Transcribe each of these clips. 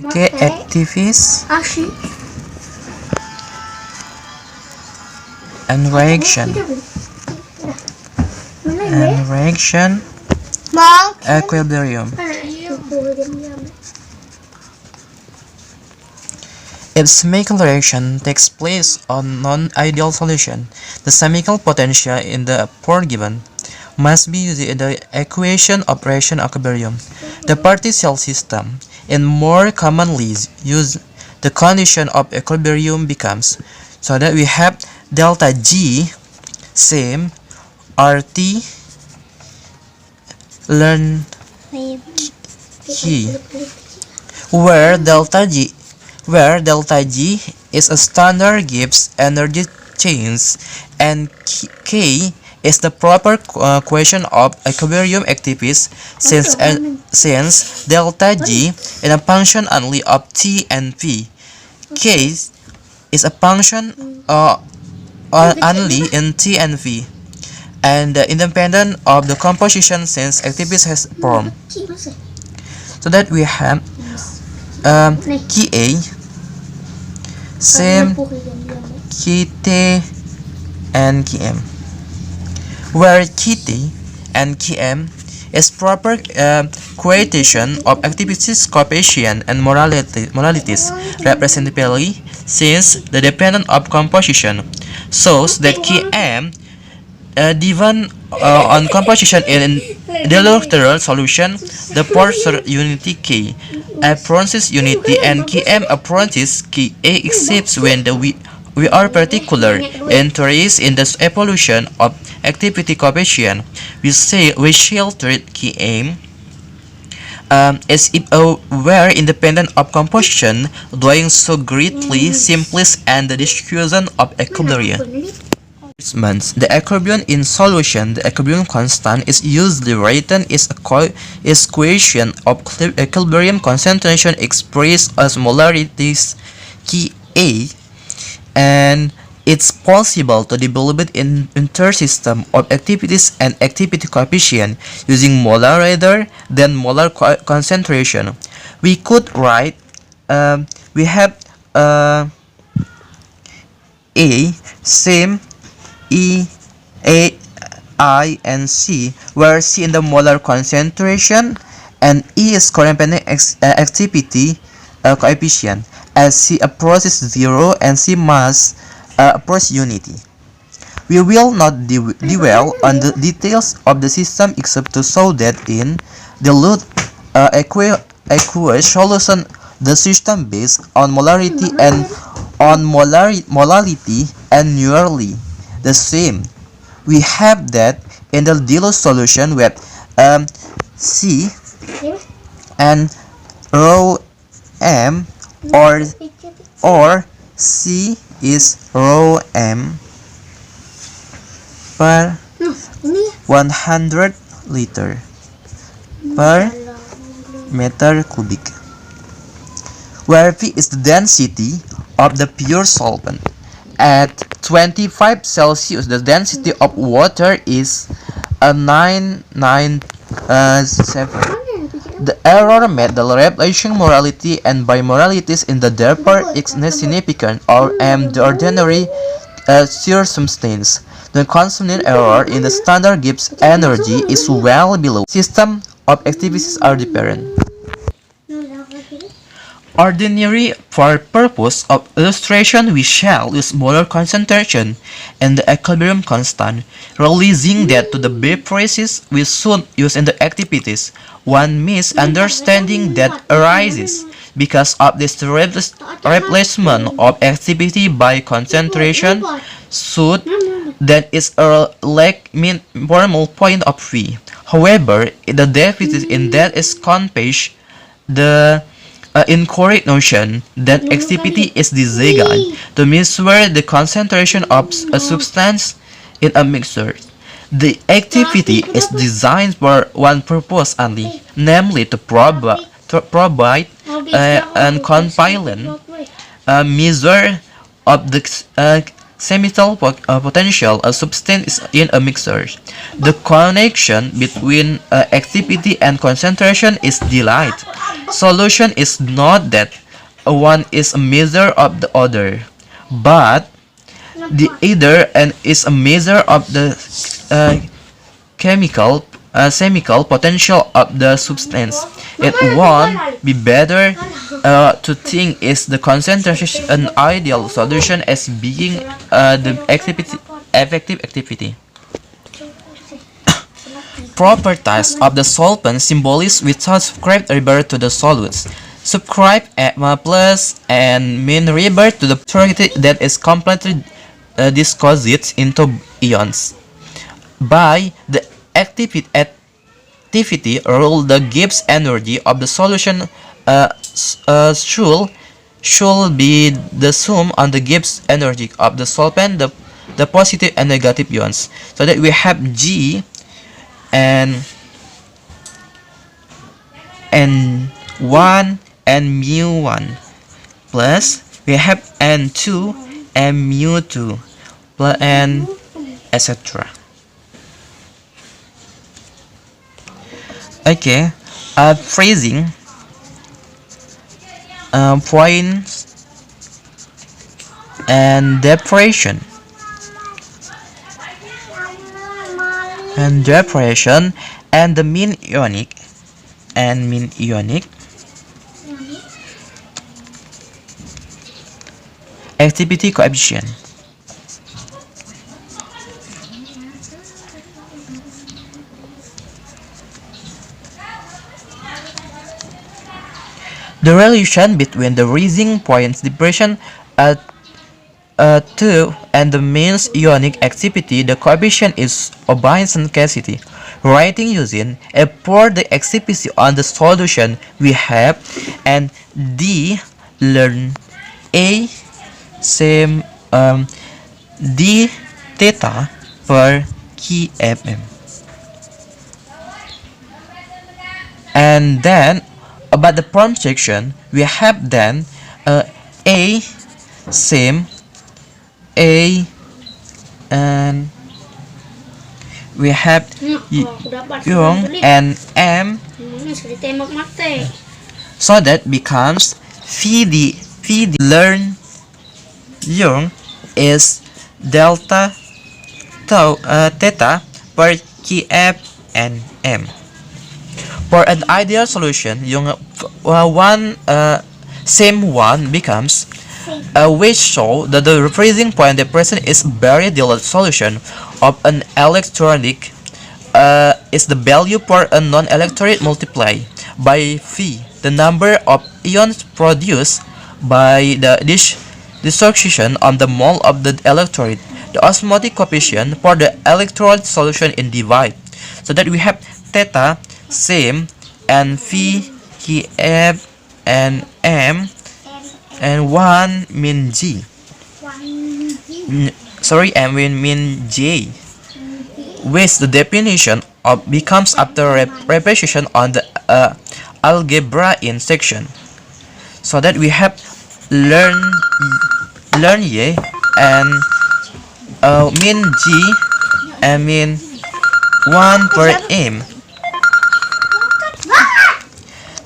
Okay, activities and reaction equilibrium. If chemical reaction takes place on non-ideal solution, the chemical potential in the given must be used in the equation of reaction equilibrium. The partial system in more commonly used the condition of equilibrium becomes so that we have delta G same RT learn key where delta G is a standard Gibbs energy change and K is the proper equation of equilibrium activities since delta G is a function only of T and P. K is a function only in T and V and independent of the composition since activities has formed. So that we have Ka same Kt and Km, where Kt and Km is proper coefficient of activities coefficient and modalities representatively since the dependent of composition shows that Km given on composition in the literal solution, the Porter unity K approaches unity and Km approaches Ka except when we are particular interest in the evolution of activity coefficient. We shall treat Km as if were independent of composition, doing so greatly simplest and the discussion of equilibrium. The equilibrium in solution, the equilibrium constant is usually written as a coefficient of equilibrium concentration expressed as molarities Ka, and it's possible to develop it in intersystem of activities and activity coefficient using molar rather than molar concentration. We could write we have A same E, A, I, and C, where C in the molar concentration and E is corresponding activity coefficient as C approaches 0 and C must approach unity. We will not dwell on the details of the system except to show that in the aqueous solution, the system based on molarity and on molality and nearly the same. We have that in the dilute solution with C and rho m or C is rho m per 100 liter per meter cubic, where V is the density of the pure solvent. At 25 Celsius, the density of water is 997. The error made the revelation morality and bimoralities in the therefore insignificant or the ordinary circumstance. The constant error in the standard Gibbs energy is well below. System of activities are different. Ordinary, for purpose of illustration, we shall use molar concentration and the equilibrium constant, releasing that to the B phrases we should use in the activities. One misunderstanding that arises because of this replacement of activity by concentration should that is a formal point of view. However, the deficit in that is conveys the incorrect notion that activity is designed to measure the concentration of a substance in a mixture. The activity is designed for one purpose only, namely to provide and compile a measure of the potential a substance in a mixture. The connection between activity and concentration is delight. Solution is not that one is a measure of the other, but the either and is a measure of the chemical potential of the substance. It won't be better to think is the concentration an ideal solution as being the effective activity. Properties of the solvent symbolize without subscribe revert to the solutes. Subscribe plus and mean revert to the purity that is completely disclosed into ions. By the activity rule, the Gibbs energy of the solution should be the sum on the Gibbs energy of the solvent, the positive and negative ions. So that we have G and N1 and mu1 plus we have N2 and mu2 plus and etc. Okay, phrasing points and depression and the mean ionic activity coefficient. The relation between the rising point depression at 2 and the means ionic activity, the coefficient is Robinson scarcity. Writing using a for the activity on the solution, we have and D learn A same D theta per kmm. And then about the prompt section, we have then A same A and we have Yung and M, so that becomes VD learn Yung is delta theta per kf and M. For an ideal solution, yung same one becomes which show that the freezing point depression is very dilute solution of an electronic is the value for a non-electrolyte multiplied by V, the number of ions produced by the dissociation on the mole of the electrolyte, the osmotic coefficient for the electrolyte solution in divide. So that we have theta same and V, Kf and M and 1 mean G. M mean J, which the definition of becomes after repetition on the algebra in section. So that we have learn Y and mean G and mean 1 per M.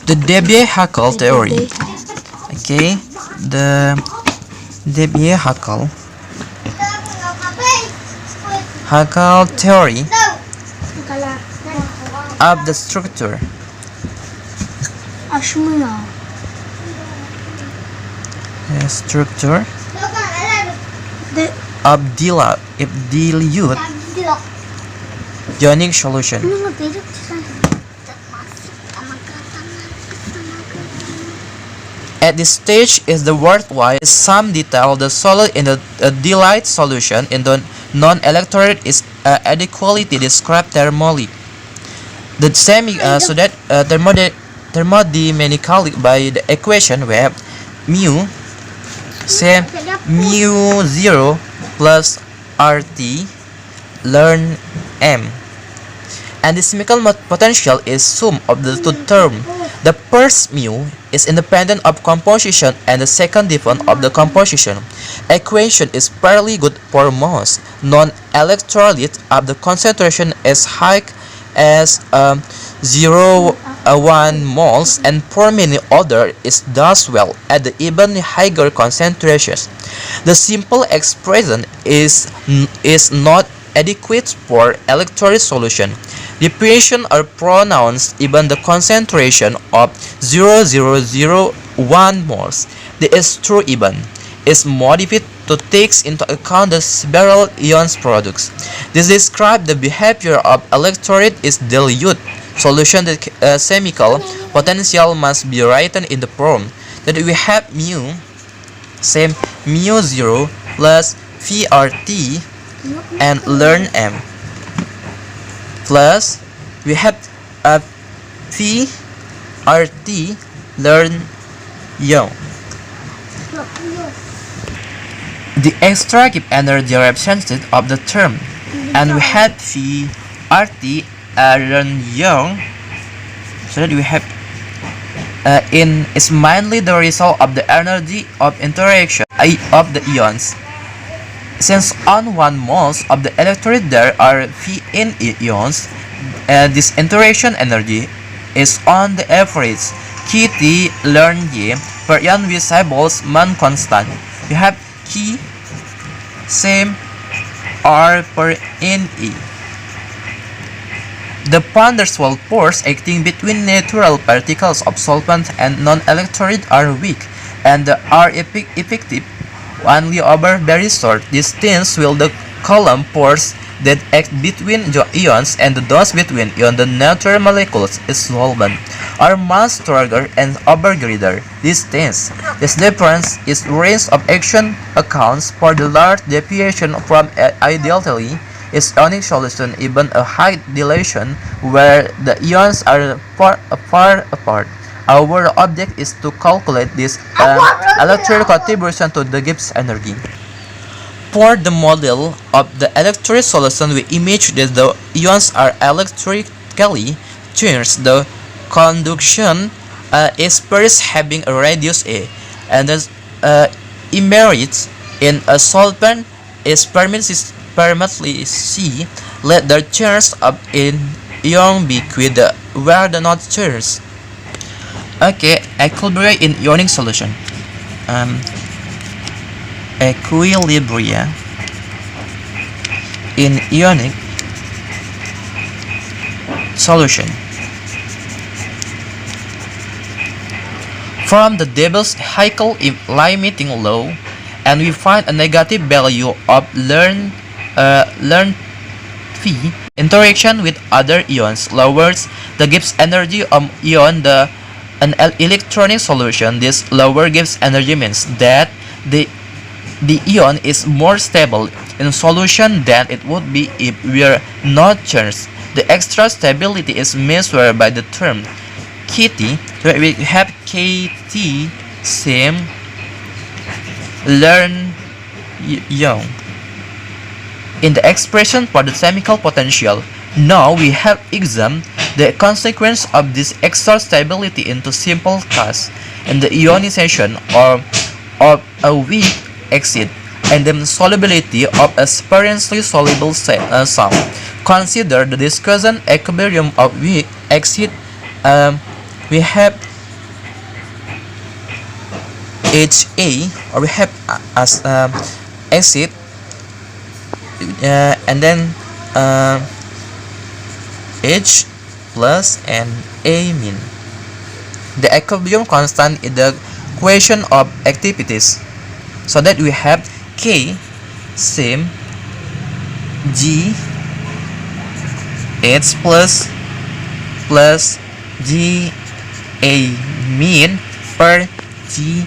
The Debye-Hackel theory. Okay, the Debye-Hackel theory of the structure of dilute ionic solution. At this stage is the worthwhile some detail the solid in the dilute solution in the non-electrolyte is adequately described thermally. The same so that thermodynamically by the equation we have mu same mu 0 plus RT learn M, and the chemical potential is sum of the two terms The first mu is independent of composition and the second dependent of the composition. Equation is fairly good for most non-electrolytes of the concentration as high as 0.1 moles, and for many other it does well at the even higher concentrations. The simple expression is not adequate for electrolyte solution. Deviation are pronounced even the concentration of 0.001 moles. The is true even is modified to take into account the several ions products. This describes the behavior of electrolyte is dilute solution. The chemical potential must be written in the form that we have mu same mu 0 plus VRT and learn M plus we have VRT learn young. The extractive energy represented of the term, and we have VRT learn young, so that we have in is mainly the result of the energy of interaction of the ions. Since on 1 moles of the electrolyte there are Vn ions, this interaction energy is on the average Kt learn Y per ion visibles man constant. We have K same R per Ne. The van der Waals force acting between natural particles of solvent and non-electrolyte are weak, and are effective only over very short distance, while the Coulomb force that act between ions and those between ion the neutral molecules is solvent are much stronger and over greater distance. This difference is range of action accounts for the large deviation from ideally is ionic solution, even a high dilation where the ions are far apart. Our object is to calculate this electrical contribution to the Gibbs energy. For the model of the electrolyte solution, we imagine that the ions are electrically charged. The conduction is first having a radius A, and the emerges in a solvent is permanently C. Let the charge of an ion be quit where the not charge. Okay, equilibrium in ionic solution. Equilibria in ionic solution. From the Debye-Hickel limiting law, and we find a negative value of Luthfi. Interaction with other ions lowers the Gibbs energy of ion. An electronic solution, this lower Gibbs energy means that the ion is more stable in solution than it would be if we are not charged. The extra stability is measured by the term Kt, where we have Kt same learn young in the expression for the chemical potential. Now we have examined the consequence of this extra stability into simple tasks in the ionization of a weak acid and the solubility of a sparingly soluble salt. Consider the discussion equilibrium of weak acid. We have Ha, or we have as acid, and then H plus and amine. The equilibrium constant is the equation of activities, so that we have K same G H plus G amine per G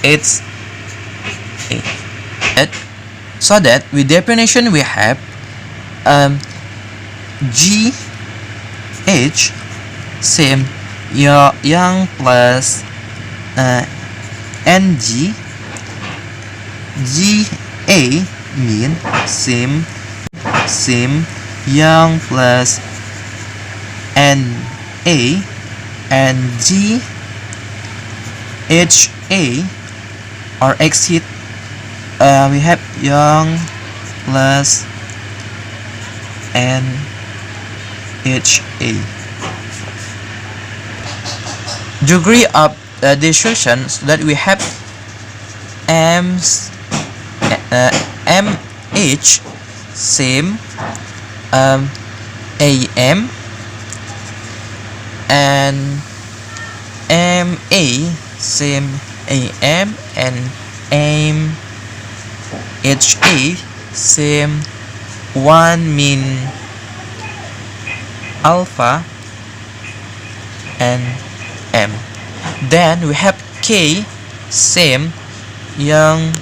H A. So that with definition we have G H same young plus NG G A mean same young plus N A and GHA or exit. We have young plus NHA. Degree of dissociation, so that we have MH same AM and MA same AM and MHA same 1 mean alpha and M. Then we have K same young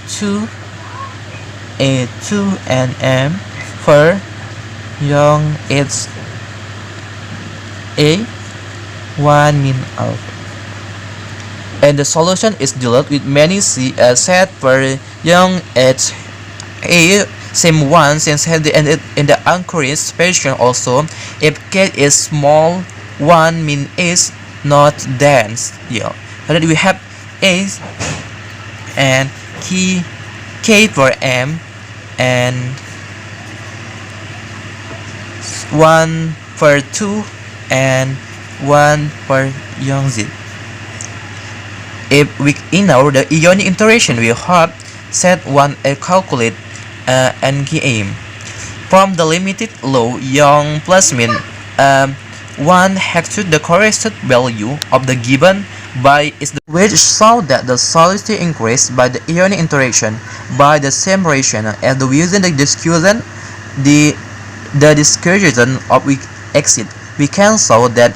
2 A2 and M for young it's A 1 mean alpha. And the solution is dealt with many set for young H A same 1 since had in the anchorage special also if K is small 1 mean is not dense. Yeah. So that we have A and K for M and 1 for 2 and 1 for young Z. If we ignore the ionic interaction, we have set 1 calculate NKM. From the limited law, young plus mean 1 has to the corresponding value of the given by is the which show that the solidity increased by the ionic interaction by the same ratio as the using the discussion of we exit. We can show that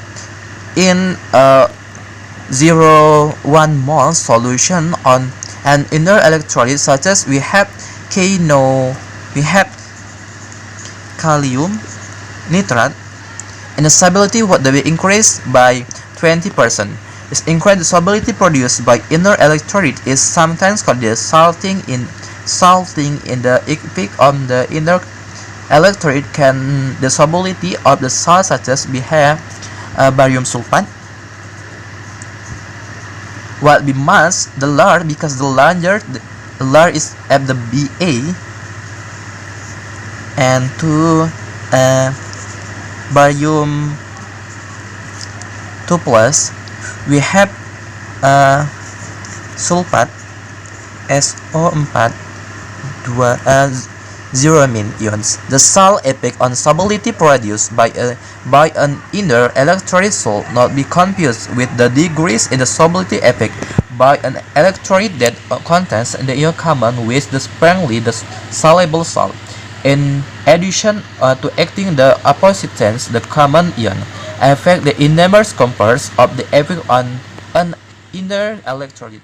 in a 0,1 mole solution on an inner electrolyte such as we have kalium nitrate, and the solubility what will be increased by 20%. This increased solubility produced by inner electrolyte is sometimes called the salting in the peak of the inner electrolyte. Can the solubility of the salt such as we have barium sulfate will be mass the large because the larger is at the Ba and to barium 2 plus we have sulfate SO4 0 mean ions. The salt effect on solubility produced by an inner electrolyte salt not be confused with the degrees in the solubility effect by an electrolyte that contains the ion common with the sparingly the soluble salt. In addition to acting the opposite sense, the common ion affect the innermost components of the effect on an inner electrolyte.